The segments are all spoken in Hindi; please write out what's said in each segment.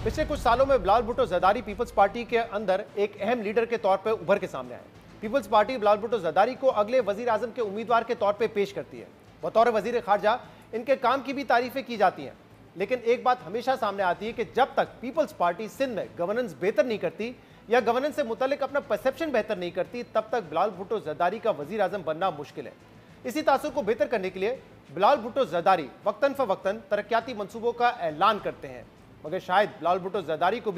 पिछले कुछ सालों में बिलावल भुट्टो जरदारी पीपल्स पार्टी के अंदर एक अहम लीडर के तौर पर उभर के सामने आए। पीपल्स पार्टी बिलावल भुट्टो जरदारी को अगले वजीर आजम के उम्मीदवार के तौर पर पेश करती है। बतौर वजीर खारजा इनके काम की भी तारीफें की जाती हैं, लेकिन एक बात हमेशा सामने आती है कि जब तक पीपल्स पार्टी सिंध में गवर्नेंस बेहतर नहीं करती या गवर्नेंस से मुतल्लिक अपना परसेप्शन बेहतर नहीं करती, तब तक बिलावल भुट्टो जरदारी का वजीर आजम बनना मुश्किल है। इसी तासुर को बेहतर करने के लिए बिलावल भुट्टो जरदारी वक्तन फवक्तन तरक्याती मंसूबों का ऐलान करते हैं, मगर शायद बिलावल भुट्टो जरदारी को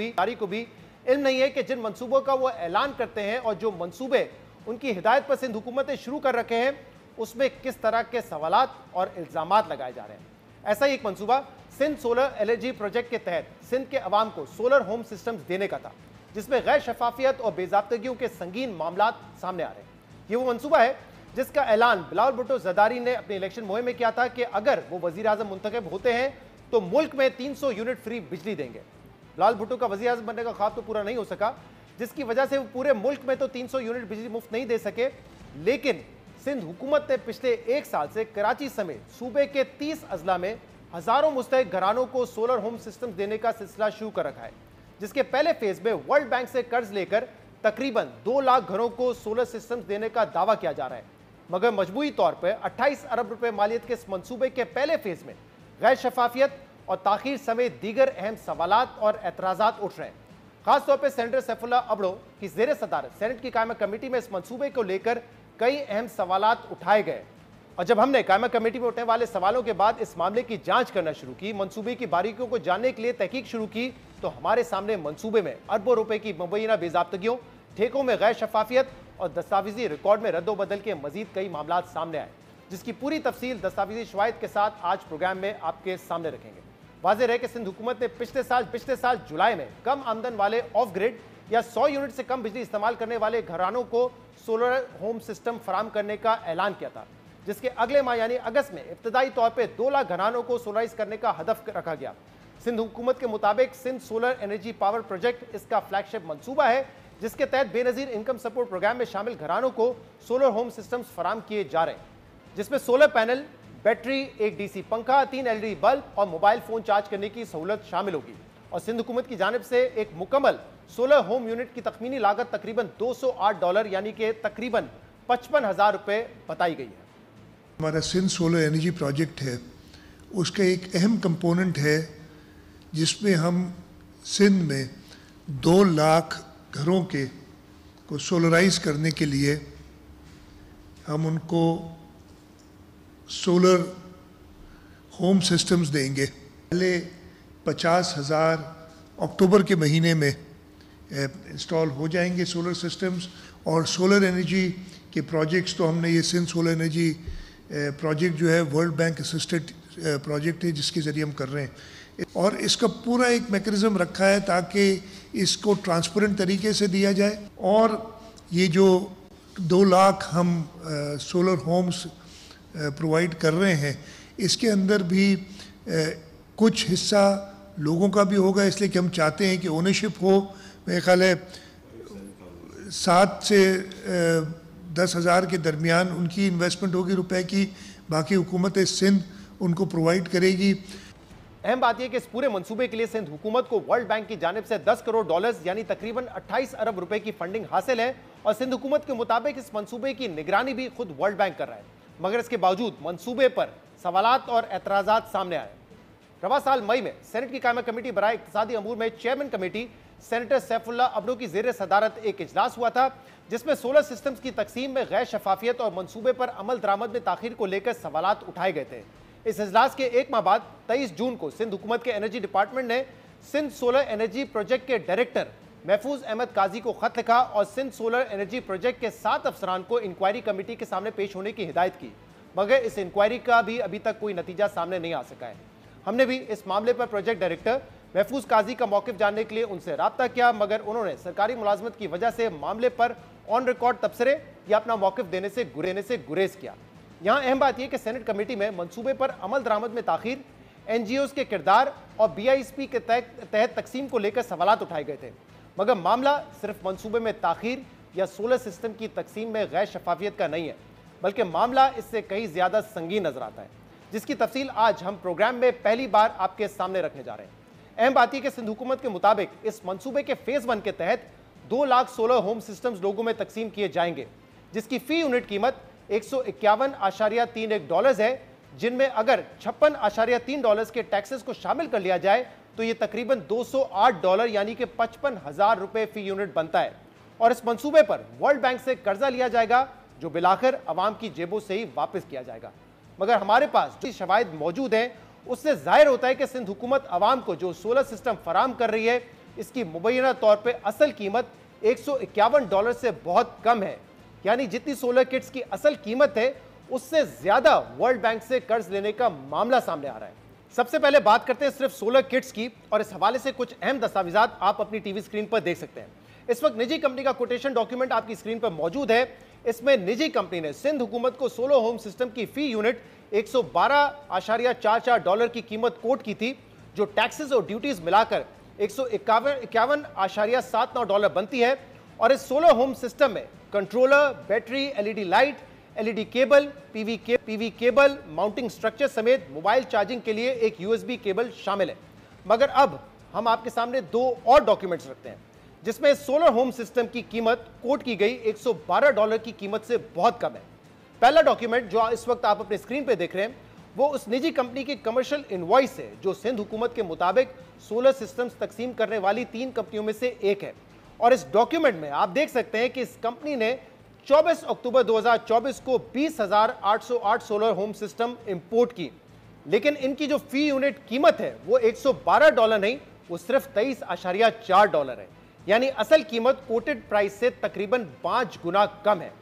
भी इल्म नहीं है कि जिन मंसूबों का वो ऐलान करते हैं और जो मंसूबे उनकी हिदायत पर सिंध हुकूमत ने शुरू कर रखे हैं, उसमें किस तरह के सवालात और इल्जामात लगाए जा रहे हैं। ऐसा ही एक मंसूबा सिंध सोलर एनर्जी प्रोजेक्ट के तहत सिंध के अवाम को सोलर होम सिस्टम्स देने का था, जिसमें गैर शफाफियत और बेजाब्तगियों के संगीन मामलात सामने आ रहे हैं। ये वो मंसूबा है जिसका ऐलान बिलावल भुट्टो जरदारी ने अपनी इलेक्शन मुहिम में किया था कि अगर वो वजीर आजम मुंतखब होते हैं तो मुल्क में 300 यूनिट फ्री बिजली देंगे। बिलावल भुट्टो का वजीर आजम बनने का ख्वाब तो पूरा नहीं हो सका, जिसकी वजह से वो पूरे मुल्क में तो 300 यूनिट बिजली मुफ्त नहीं दे सके, लेकिन सिंध हुकूमत ने पिछले एक साल से कराची समेत सूबे के 30 अजला में हजारों मुस्तहिक घरानों को सोलर होम सिस्टम देने का सिलसिला शुरू कर रखा है, जिसके पहले फेज में वर्ल्ड बैंक से कर्ज लेकर तकरीबन 2 लाख घरों को सोलर सिस्टम देने का दावा किया जा रहा है। मगर मजबूरी तौर पर 28 अरब रुपए मालियत के इस मंसूबे के पहले फेज में गैर शफाफियत और ताखीर समेत दीगर अहम सवालात और एतराज़ात उठ रहे हैं। खासतौर पर सेनेटर सैफुल्लाह अबड़ो की ज़ेर सदारत सेनेट की कायमा कमेटी में इस मंसूबे को लेकर कई अहम सवालात उठाए गए, और जब हमने कायमा कमेटी में उठने वाले सवालों के बाद इस मामले की जांच करना शुरू की, मंसूबे की बारीकियों को जानने के लिए तहकीक शुरू की, तो हमारे सामने मंसूबे में अरबों रुपए की मुबैना बेजाब्तगियों, ठेकों में गैर शफाफियत और दस्तावेजी रिकॉर्ड में रद्दोबदल के मजीद कई मामला सामने आए, जिसकी पूरी तफसील दस्तावेजी शवाहिद के साथ आज प्रोग्राम में आपके सामने रखेंगे। वाज़ेह है कि सिंध हुकूमत ने पिछले साल जुलाई में कम आमदन वाले ऑफ ग्रिड या 100 यूनिट से कम बिजली इस्तेमाल करने वाले घरानों को सोलर होम सिस्टम फराम करने का ऐलान किया था, जिसके अगले माह यानी अगस्त में इब्तदाई तौर पर 2 लाख घरानों को सोलराइज करने का हदफ रखा गया। सिंध हुकूमत के मुताबिक Sindh solar energy power project इसका फ्लैगशिप मंसूबा है, जिसके तहत बेनजीर इनकम सपोर्ट प्रोग्राम में शामिल घरानों को सोलर होम सिस्टम्स फराम किए जा रहे हैं, जिसमें सोलर पैनल, बैटरी, एक डीसी पंखा, 3 एलईडी बल्ब और मोबाइल फोन चार्ज करने की सहूलत शामिल होगी। और सिंध हुकूमत की जानिब से एक मुकम्मल सोलर होम यूनिट की तखमीनी लागत तकरीबन $208 यानी कि तकरीबन 55,000 रुपये बताई गई है। हमारा सिंध सोलर एनर्जी प्रोजेक्ट है, उसका एक अहम कंपोनेंट है जिसमें हम सिंध में 2 लाख घरों को सोलराइज करने के लिए हम उनको सोलर होम सिस्टम्स देंगे। पहले 50,000 अक्टूबर के महीने में इंस्टॉल हो जाएंगे सोलर सिस्टम्स, और सोलर एनर्जी के प्रोजेक्ट्स तो हमने ये सिंध सोलर एनर्जी प्रोजेक्ट जो है वर्ल्ड बैंक असिस्टेड प्रोजेक्ट है, जिसके ज़रिए हम कर रहे हैं, और इसका पूरा एक मैकेनिज़्म रखा है ताकि इसको ट्रांसपेरेंट तरीके से दिया जाए। और ये जो 2 लाख हम सोलर होम्स प्रोवाइड कर रहे हैं, इसके अंदर भी कुछ हिस्सा लोगों का भी होगा, इसलिए कि हम चाहते हैं कि ओनरशिप हो। मेरे ख्याल है 7 से 10,000 के दरमियान उनकी इन्वेस्टमेंट होगी रुपए की, बाकी हुकूमत सिंध उनको प्रोवाइड करेगी। अहम बात यह कि इस पूरे मंसूबे के लिए सिंध हुकूमत को वर्ल्ड बैंक की जानिब से $10 करोड़ यानी तकरीबन 28 अरब रुपए की फंडिंग हासिल है, और सिंध हुकूमत के मुताबिक इस मंसूबे की निगरानी भी खुद वर्ल्ड बैंक कर रहा है। मगर इसके बावजूद मंसूबे पर सवालात और एतराज़ात सामने आए। रवा साल मई में सेनेट की कायमा कमेटी बराए इक्तिसादी अमूर में chairman committee senator Saifullah Abro की ज़ेर सदारत एक इजलास हुआ था, जिसमें सोलर सिस्टम्स की तकसीम में गैर शफाफियत और मंसूबे पर अमल दरामद में ताखीर को लेकर सवालात उठाए गए थे। इस इजलास के एक माह बाद 23 जून को सिंध हुकूमत के एनर्जी डिपार्टमेंट ने सिंध सोलर एनर्जी प्रोजेक्ट के डायरेक्टर महफूज अहमद काजी को खत लिखा और सिंध सोलर एनर्जी प्रोजेक्ट के 7 अफसरान को इंक्वायरी कमेटी के सामने पेश होने की हिदायत की, मगर इस इंक्वायरी का भी अभी तक कोई नतीजा सामने नहीं आ सका है। हमने भी इस मामले पर प्रोजेक्ट डायरेक्टर महफूज काजी का मौक़िफ़ जानने के लिए उनसे रब्ता किया, मगर उन्होंने सरकारी मुलाजमत की वजह से मामले पर ऑन रिकॉर्ड तबसरे या अपना मौक़िफ़ देने से गुरेज किया। यहाँ अहम बात यह कि सेनेट कमेटी में मंसूबे पर अमल दरामद में ताखीर, NGOs के किरदार और BISP के तहत तकसीम को लेकर सवालात उठाए गए थे, मगर मामला सिर्फ मंसूबे में ताखीर या सोलर सिस्टम की तकसीम में गैर शफाफियत का नहीं है, बल्कि मामला इससे कहीं ज़्यादा संगीन नजर आता है, जिसकी तफसील आज हम प्रोग्राम में पहली बार आपके सामने रखने जा रहे हैं। अहम बात यह कि सिंध हुकूमत के मुताबिक इस मंसूबे के फेज 1 के तहत 2 लाख सोलर होम सिस्टम्स लोगों में तकसीम किए जाएंगे, जिसकी फी यूनिट कीमत $151.31 है, जिनमें अगर $56.3 के टैक्सेस को शामिल कर लिया जाए तो यह तकरीबन $208 यानी कि 55,000 रुपए फी यूनिट बनता है। और इस मंसूबे पर वर्ल्ड बैंक से कर्जा लिया जाएगा, जो बिलाखिर अवाम की जेबों से ही वापस किया जाएगा। मगर हमारे पास जो शवाहिद मौजूद हैं, उससे जाहिर होता है कि सिंध हुकूमत अवाम को जो सोलर सिस्टम फराम कर रही है, इसकी मुबैना तौर पर असल कीमत $151 से बहुत कम है। यानी जितनी सोलर किट्स की असल कीमत है, उससे ज्यादा वर्ल्ड बैंक से कर्ज लेने का मामला सामने आ रहा है। सबसे पहले बात करते हैं सिर्फ सोलर किट्स की, और इस हवाले से कुछ अहम दस्तावेजात आप अपनी टीवी स्क्रीन पर देख सकते हैं। इस वक्त निजी कंपनी का कोटेशन डॉक्यूमेंट आपकी स्क्रीन पर मौजूद है। इसमें निजी कंपनी ने सिंध हुकूमत को सोलर होम सिस्टम की फी यूनिट $112.44 की कीमत कोट की थी, जो टैक्सेस और ड्यूटीज मिलाकर $151.79 बनती है। और इस सोलर होम सिस्टम में controller, battery, LED light, LED cable, PV cable, mounting structure समेत मोबाइल चार्जिंग के लिए एक यूएसबी केबल शामिल है। मगर अब हम आपके सामने 2 और डॉक्यूमेंट्स रखते हैं, जिसमें सोलर होम सिस्टम की कीमत कोट की गई $112 की कीमत से बहुत कम है। पहला डॉक्यूमेंट जो इस वक्त आप अपने स्क्रीन पे देख रहे हैं, वो उस निजी कंपनी की कमर्शियल इनवॉइस है, जो सिंध हुकूमत के मुताबिक सोलर सिस्टम्स तकसीम करने वाली 3 कंपनियों में से एक है। और इस डॉक्यूमेंट में आप देख सकते हैं कि इस कंपनी ने 24 अक्टूबर 2024 को 20,808 सोलर होम सिस्टम इंपोर्ट की, लेकिन इनकी जो फी यूनिट कीमत है वो $112 नहीं, वो सिर्फ $23.4 है। यानी असल कीमत कोटेड प्राइस से तकरीबन 5 गुना कम है।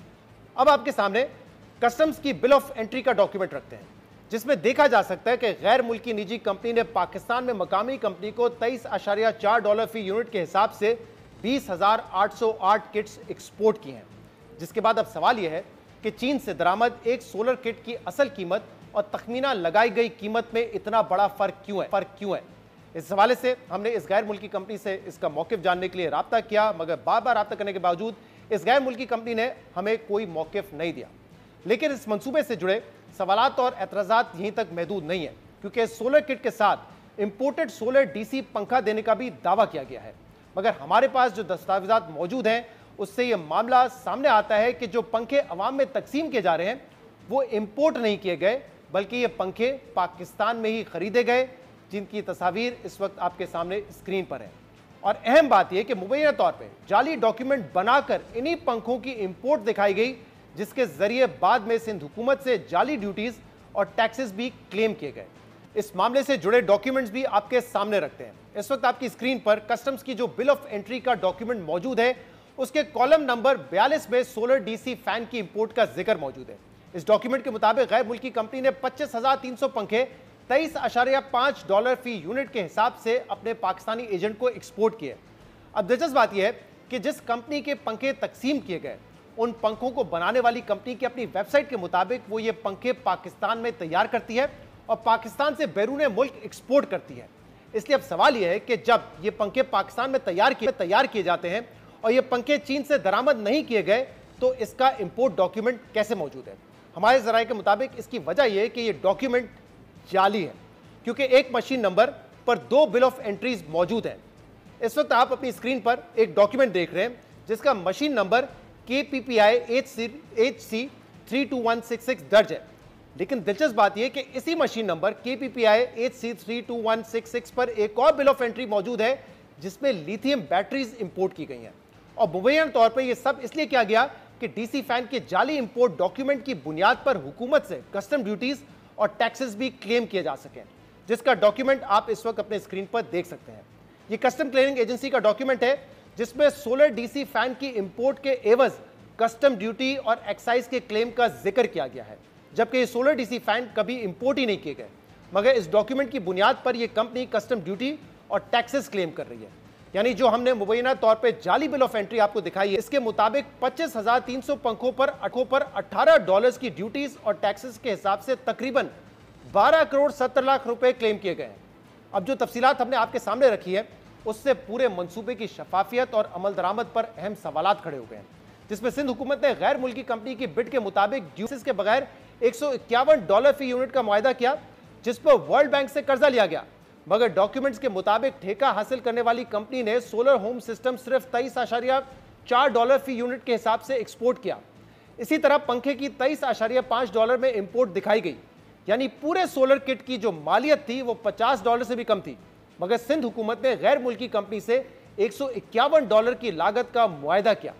अब आपके सामने कस्टम्स की बिल ऑफ एंट्री का डॉक्यूमेंट रखते हैं, जिसमें देखा जा सकता है कि गैर मुल्की निजी कंपनी ने पाकिस्तान में मकामी कंपनी को $23.4 फी यूनिट के हिसाब से 20,808 किट्स एक्सपोर्ट की हैं। जिसके बाद अब सवाल यह है कि चीन से दरामद एक सोलर किट की असल कीमत और तखमीना लगाई गई कीमत में इतना बड़ा फर्क क्यों है? इस हवाले से हमने इस गैर मुल्की कंपनी से इसका मौक़िफ़ जानने के लिए राब्ता किया, मगर बार बार राब्ता करने के बावजूद इस गैर मुल्की कंपनी ने हमें कोई मौक़िफ़ नहीं दिया। लेकिन इस मंसूबे से जुड़े सवालात और एतराज़ात यहीं तक महदूद नहीं है, क्योंकि सोलर किट के साथ इंपोर्टेड सोलर डीसी पंखा देने का भी दावा किया गया है। मगर हमारे पास जो दस्तावेजात मौजूद हैं, उससे यह मामला सामने आता है कि जो पंखे अवाम में तकसीम किए जा रहे हैं, वो इंपोर्ट नहीं किए गए, बल्कि ये पंखे पाकिस्तान में ही खरीदे गए, जिनकी तस्वीर इस वक्त आपके सामने स्क्रीन पर है। और अहम बात यह कि मुबैना तौर पे जाली डॉक्यूमेंट बनाकर इन्हीं पंखों की इंपोर्ट दिखाई गई, जिसके जरिए बाद में सिंध हुकूमत से जाली ड्यूटीज और टैक्सेस भी क्लेम किए गए। इस मामले से जुड़े डॉक्यूमेंट्स भी आपके सामने रखते हैं। इस वक्त आपकी स्क्रीन पर कस्टम्स की जो बिल ऑफ एंट्री का डॉक्यूमेंट मौजूद है, उसके कॉलम नंबर 42 में सोलर डीसी फैन की इंपोर्ट का जिक्र मौजूद है। इस डॉक्यूमेंट के मुताबिक गैर मुल्की कंपनी ने 25,300 पंखे $23.5 फी यूनिट के हिसाब से अपने पाकिस्तानी एजेंट को एक्सपोर्ट किए। अब दिलचस्प बात यह है कि जिस कंपनी के पंखे तकसीम किए गए, उन पंखों को बनाने वाली कंपनी की अपनी वेबसाइट के मुताबिक वो ये पंखे पाकिस्तान में तैयार करती है और पाकिस्तान से बैरून मुल्क एक्सपोर्ट करती है। इसलिए अब सवाल यह है कि जब ये पंखे पाकिस्तान में तैयार किए जाते हैं और ये पंखे चीन से दरामद नहीं किए गए, तो इसका इंपोर्ट डॉक्यूमेंट कैसे मौजूद है? हमारे ज़राए के मुताबिक इसकी वजह यह है कि ये डॉक्यूमेंट जाली है, क्योंकि एक मशीन नंबर पर 2 बिल ऑफ एंट्रीज मौजूद है। इस वक्त आप अपनी स्क्रीन पर एक डॉक्यूमेंट देख रहे हैं, जिसका मशीन नंबर KPPI HC 32166 दर्ज है। लेकिन दिलचस्प बात यह कि इसी मशीन नंबर KPPI HC 32166 पर एक और बिल ऑफ एंट्री मौजूद है, जिसमें लिथियम बैटरीज इंपोर्ट की गई हैं। और मुबैना तौर पर यह सब इसलिए किया गया कि डीसी फैन के जाली इंपोर्ट डॉक्यूमेंट की बुनियाद पर हुकूमत से कस्टम ड्यूटीज और टैक्सेस भी क्लेम किए जा सकें, जिसका डॉक्यूमेंट आप इस वक्त अपने स्क्रीन पर देख सकते हैं। यह कस्टम क्लियरिंग एजेंसी का डॉक्यूमेंट है, जिसमें सोलर डीसी फैन की इंपोर्ट के एवज कस्टम ड्यूटी और एक्साइज के क्लेम का जिक्र किया गया है, जबकि ये सोलर डीसी फैन कभी इंपोर्ट ही नहीं किए गए। मगर इस डॉक्यूमेंट की बुनियाद पर यह कंपनी कस्टम ड्यूटी और टैक्सेस क्लेम कर रही है। यानी जो हमने मुबैना तौर पे जाली बिल ऑफ एंट्री आपको दिखाई है, इसके मुताबिक 25,300 पंखों पर $18 की ड्यूटीज और टैक्सेस के हिसाब से तकरीबन 12 करोड़ 70 लाख रुपए क्लेम किए गए हैं। अब जो तफसीलात हमने आपके सामने रखी है, उससे पूरे मंसूबे की शफाफियत और अमल दरामद पर अहम सवालात खड़े हो गए हैं, जिसमें सिंध हुकूमत ने गैर मुल्की कंपनी की बिड के मुताबिक ड्यूटीज के बगैर $151 फी यूनिट का मुआहदा किया, जिस पर वर्ल्ड बैंक से कर्जा लिया गया, मगर डॉक्यूमेंट्स के मुताबिक ठेका हासिल करने वाली कंपनी ने सोलर होम सिस्टम सिर्फ $23.4 फी यूनिट के हिसाब से एक्सपोर्ट किया। इसी तरह पंखे की $23.5 में इंपोर्ट दिखाई गई, यानी पूरे सोलर किट की जो मालियत थी वो $50 से भी कम थी। मगर सिंध हुकूमत ने गैर मुल्की कंपनी से $151 की लागत का मुआयदा किया,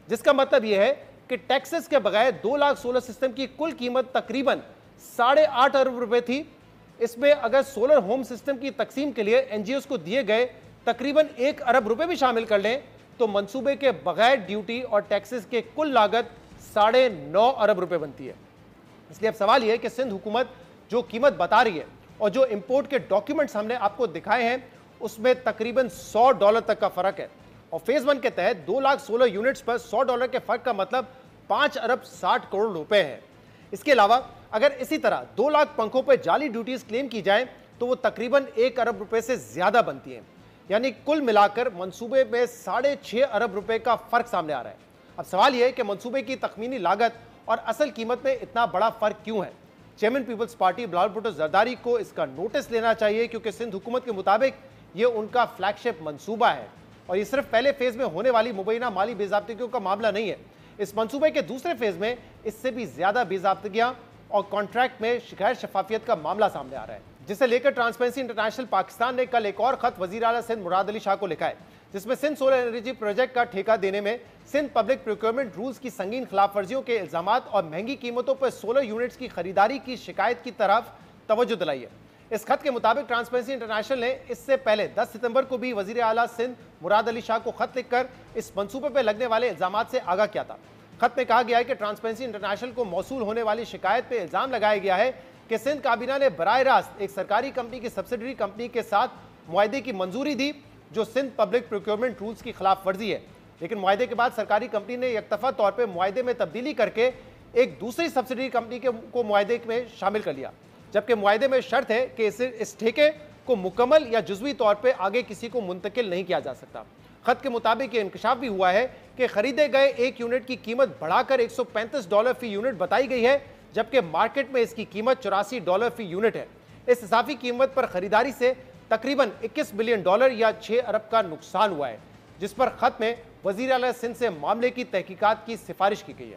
जिसका मतलब यह है कि टैक्सेस के बगैर 2 लाख सोलर सिस्टम की कुल कीमत तकरीबन 8.5 अरब रुपए थी। इसमें अगर सोलर होम सिस्टम की तकसीम के लिए एनजीओस को दिए गए तकरीबन 1 अरब रुपए भी शामिल कर लें तो मंसूबे के बगैर ड्यूटी और टैक्सेस के कुल लागत 9.5 अरब रुपए बनती है। इसलिए अब सवाल यह है कि सिंध हुकूमत जो कीमत बता रही है और जो इंपोर्ट के डॉक्यूमेंट्स हमने आपको दिखाए हैं उसमें तकरीबन $100 तक का फर्क है। और फेज 1 के तहत 2 लाख सोलर यूनिट्स पर $100 के फर्क का मतलब 5 अरब 60 करोड़ रुपए है। इसके अलावा अगर इसी तरह 2 लाख पंखों पर जाली ड्यूटीज क्लेम की जाए तो वो तकरीबन 1 अरब रुपए से ज्यादा बनती है, यानी कुल मिलाकर मंसूबे में 6.5 अरब रुपए का फर्क सामने आ रहा है। अब सवाल यह है कि मंसूबे की तखमीनी लागत और असल कीमत में इतना बड़ा फर्क क्यों है। चेयरमैन पीपल्स पार्टी बिलावल भुट्टो जरदारी को इसका नोटिस लेना चाहिए, क्योंकि सिंध हुकूमत के मुताबिक ये उनका फ्लैगशिप मंसूबा है और ये सिर्फ पहले फेज में होने वाली मुबैना माली बेज़ाब्तिगियों का मामला नहीं है। इस मंसूबे के दूसरे फेज में इससे भी ज्यादा बेज़ाब्तिगियां और कॉन्ट्रैक्ट में गैर शफाफियत का मामला सामने आ रहा है, जिसे लेकर ट्रांसपेरेंसी इंटरनेशनल पाकिस्तान ने कल एक और खत वजीर आला सिंध मुराद अली शाह को लिखा है, जिसमें सिंध सोलर एनर्जी प्रोजेक्ट का ठेका देने में सिंध पब्लिक प्रोक्योरमेंट रूल्स की संगीन खिलाफ वर्जियों के इल्जामात और महंगी कीमतों पर सोलर यूनिट्स की खरीदारी की शिकायत की तरफ तवज्जो दिलाई है। इस खत के मुताबिक ट्रांसपेरेंसी इंटरनेशनल ने इससे पहले 10 सितंबर को भी वजीर आला सिंध मुराद अली शाह को खत लिखकर इस मंसूबे पर लगने वाले इल्जामात से आगाह किया था। खत में कहा गया है कि ट्रांसपेरेंसी इंटरनेशनल को मौसूल होने वाली शिकायत पर इल्जाम लगाया गया है कि सिंध काबीना ने बराह रास्त एक सरकारी कंपनी की सब्सिडरी कंपनी के साथ मुआहदे की मंजूरी दी, जो सिंध पब्लिक प्रोक्योरमेंट रूल्स की खिलाफ वर्जी है। लेकिन मुआहदे के बाद सरकारी कंपनी ने एकतफा तौर पर मुआहदे में तब्दीली करके एक दूसरी सब्सिडरी कंपनी को मुआहदे में शामिल कर लिया, जबकि मुआहदे में शर्त है कि इस ठेके को मुकम्मल या जुज़वी तौर पर आगे किसी को मुंतकिल नहीं किया जा सकता। खत के मुताबिक ये इंकशाफ भी हुआ है कि खरीदे गए एक यूनिट की कीमत बढ़ाकर $135 फी यूनिट बताई गई है, जबकि मार्केट में इसकी कीमत $84 फी यूनिट है। इस इजाफी कीमत पर खरीदारी से तकरीबन $21 बिलियन या 6 अरब का नुकसान हुआ है, जिस पर खत में वजीर आला सिंध से मामले की तहकीकात की सिफारिश की गई है।